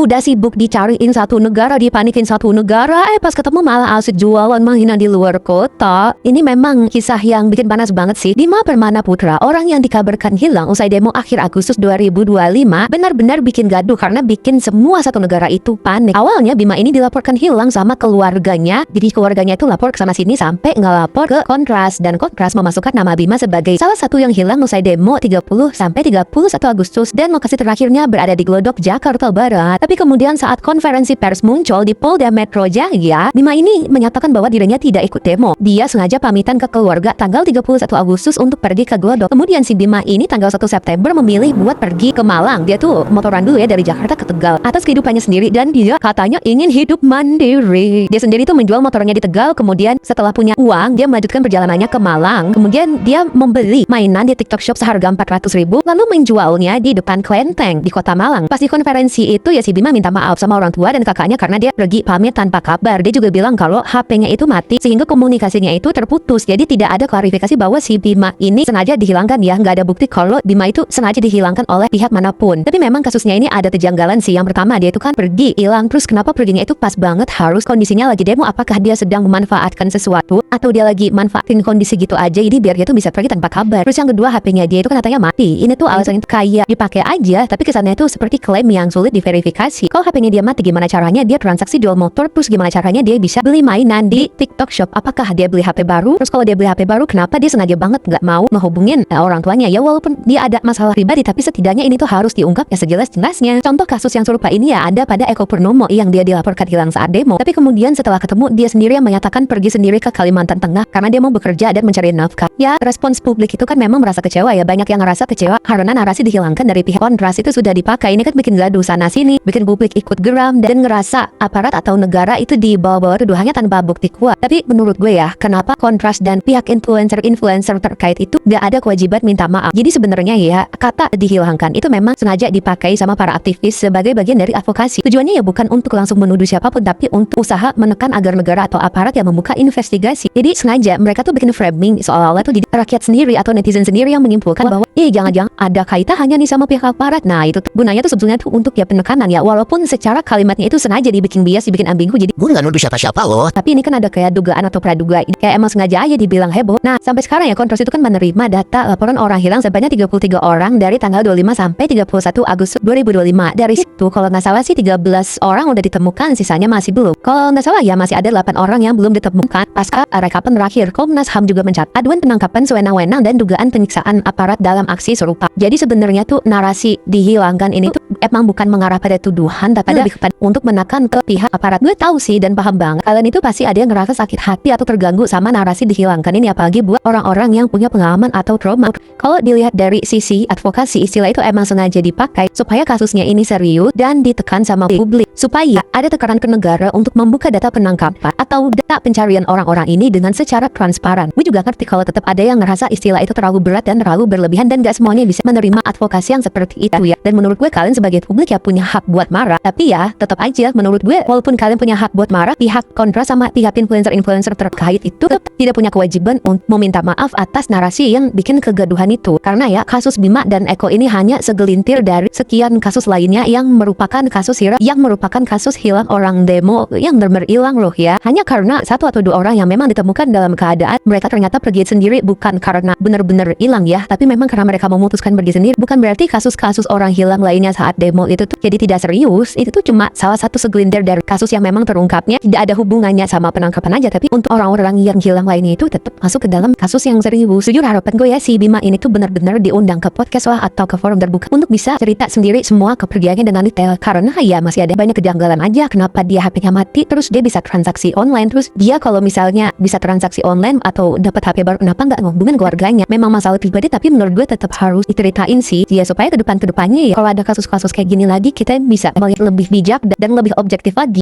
udah sibuk dicariin satu negara, dipanikin satu negara, pas ketemu malah asik jualan mainan di luar kota. Ini memang kisah yang bikin panas banget sih. Bima Permana Putra, orang yang dikabarkan hilang usai demo akhir Agustus 2025, benar-benar bikin gaduh karena bikin semua satu negara itu panik. Awalnya Bima ini dilaporkan hilang sama keluarganya, jadi keluarganya itu lapor ke sana sini sampai ngelapor ke Kontras, dan Kontras memasukkan nama Bima sebagai salah satu yang hilang usai demo 30 sampai 31 Agustus, dan lokasi terakhirnya berada di Glodok, Jakarta Barat. Tapi kemudian saat konferensi pers muncul di Polda Metro Jaya, Bima ini menyatakan bahwa dirinya tidak ikut demo. Dia sengaja pamitan ke keluarga tanggal 31 Agustus untuk pergi ke Glodok. Kemudian si Bima ini tanggal 1 September memilih buat pergi ke Malang. Dia tuh motoran dulu ya dari Jakarta ke Tegal atas kehidupannya sendiri, dan dia katanya ingin hidup mandiri. Dia sendiri tuh menjual motornya di Tegal, kemudian setelah punya uang dia melanjutkan perjalanannya ke Malang. Kemudian dia membeli mainan di TikTok Shop seharga 400.000 lalu menjualnya di depan kelenteng di Kota Malang. Pas di konferensi itu ya si Bima minta maaf sama orang tua dan kakaknya karena dia pergi pamit tanpa kabar. Dia juga bilang kalau HP-nya itu mati sehingga komunikasinya itu terputus. Jadi tidak ada klarifikasi bahwa si Bima ini sengaja dihilangkan ya. Nggak ada bukti kalau Bima itu sengaja dihilangkan oleh pihak manapun. Tapi memang kasusnya ini ada kejanggalan sih. Yang pertama, dia itu kan pergi hilang, terus kenapa perginya itu pas banget harus kondisinya lagi demo? Apakah dia sedang memanfaatkan sesuatu atau dia lagi manfaatin kondisi gitu aja jadi biar dia tuh bisa pergi tanpa kabar? Terus yang kedua, HP-nya dia itu kan katanya mati. Ini tuh alasannya kayak dipakai aja, tapi kesannya itu seperti klaim yang sulit diverifikasi. Kalau HP-nya dia mati, gimana caranya dia transaksi jual motor? Terus gimana caranya dia bisa beli mainan di TikTok Shop? Apakah dia beli HP baru? Terus kalau dia beli HP baru, kenapa dia sengaja banget nggak mau menghubungin orang tuanya? Ya walaupun dia ada masalah pribadi, tapi setidaknya ini tuh harus diungkap ya sejelas-jelasnya. Contoh kasus yang serupa ini ya ada pada Eko Purnomo yang dia dilaporkan hilang saat demo. Tapi kemudian setelah ketemu, dia sendiri yang menyatakan pergi sendiri ke Kalimantan Tengah karena dia mau bekerja dan mencari nafkah. Ya respons publik itu kan memang merasa kecewa ya. Banyak yang ngerasa kecewa karena narasi dihilangkan dari pihak Kontras itu sudah dipakai. Ini kan bikin gaduh sana sini, bikin publik ikut geram dan ngerasa aparat atau negara itu dibawa-bawa tuduhannya tanpa bukti kuat. Tapi menurut gue ya, kenapa Kontras dan pihak influencer terkait itu gak ada kewajiban minta maaf? Jadi sebenarnya ya, kata dihilangkan itu memang sengaja dipakai sama para aktivis sebagai bagian dari advokasi. Tujuannya ya bukan untuk langsung menuduh siapapun, tapi untuk usaha menekan agar negara atau aparat yang membuka investigasi. Jadi sengaja mereka tuh bikin framing seolah-olah tuh jadi rakyat sendiri atau netizen sendiri yang menyimpulkan bahwa jangan-jangan ada kaitan hanya nih sama pihak aparat. Nah itu tuh gunanya tuh sebetulnya tuh untuk ya penekanan ya, walaupun secara kalimatnya itu sengaja dibikin bias, dibikin ambigu. Jadi gue nggak nuduh siapa-siapa loh, tapi ini kan ada kayak dugaan atau praduga, kayak emang sengaja aja dibilang heboh. Nah sampai sekarang ya Kontras itu kan menerima data laporan orang hilang sebanyak 33 orang dari tanggal 25 sampai 31 Agustus 2025. Dari situ kalau nggak salah sih 13 orang udah ditemukan, sisanya masih belum. Kalau nggak salah ya masih ada 8 orang yang belum ditemukan. Pasca rekapan terakhir, Komnas HAM juga mencatat aduan penangkapan sewenang-wenang dan dugaan penyiksaan aparat dalam aksi serupa. Jadi sebenarnya tuh narasi dihilangkan ini tuh emang bukan mengarah pada tuduhan, tapi lebih kepada untuk menekan ke pihak aparat. Gue tahu sih dan paham banget kalian itu pasti ada yang ngerasa sakit hati atau terganggu sama narasi dihilangkan ini, apalagi buat orang-orang yang punya pengalaman atau trauma. Kalau dilihat dari sisi advokasi, istilah itu emang sengaja dipakai supaya kasusnya ini serius dan ditekan sama publik, supaya ada tekanan ke negara untuk membuka data penangkapan atau data pencarian orang-orang ini dengan secara transparan. Gue juga ngerti kalau tetap ada yang ngerasa istilah itu terlalu berat dan terlalu berlebihan dan gak semuanya bisa menerima advokasi yang seperti itu ya. Dan menurut gue kalian sebagai publik ya punya hak buat marah, tapi ya tetap aja menurut gue walaupun kalian punya hak buat marah, pihak Kontras sama pihak influencer terkait itu tidak punya kewajiban untuk meminta maaf atas narasi yang bikin kegaduhan itu. Karena ya kasus Bima dan Eko ini hanya segelintir dari sekian kasus lainnya yang merupakan kasus hilang orang demo yang benar-benar hilang loh ya. Hanya karena satu atau dua orang yang memang ditemukan dalam keadaan mereka ternyata pergi sendiri, bukan karena benar-benar hilang ya, tapi memang karena mereka memutuskan pergi sendiri. Bukan berarti kasus-kasus orang hilang lainnya saat demo itu tuh jadi tidak serius. Itu tuh cuma salah satu segelintir dari kasus yang memang terungkapnya tidak ada hubungannya sama penangkapan aja, tapi untuk orang-orang yang hilang lainnya itu tetap masuk ke dalam kasus yang serius. Jujur harapan gue ya si Bima ini tuh benar-benar diundang ke podcast lah atau ke forum terbuka untuk bisa cerita sendiri semua kepergiannya dengan detail, karena ya masih ada banyak kejanggalan aja kenapa dia HP-nya mati, terus dia bisa transaksi online, terus dia kalau misalnya bisa transaksi online atau dapat HP baru kenapa nggak ngehubungin keluarganya? Memang masalah pribadi, tapi menurut gue tetap harus diceritain sih ya, supaya kedepannya ya kalau ada kasus-kasus kayak gini lagi kita bisa melihat lebih bijak dan lebih objektif lagi.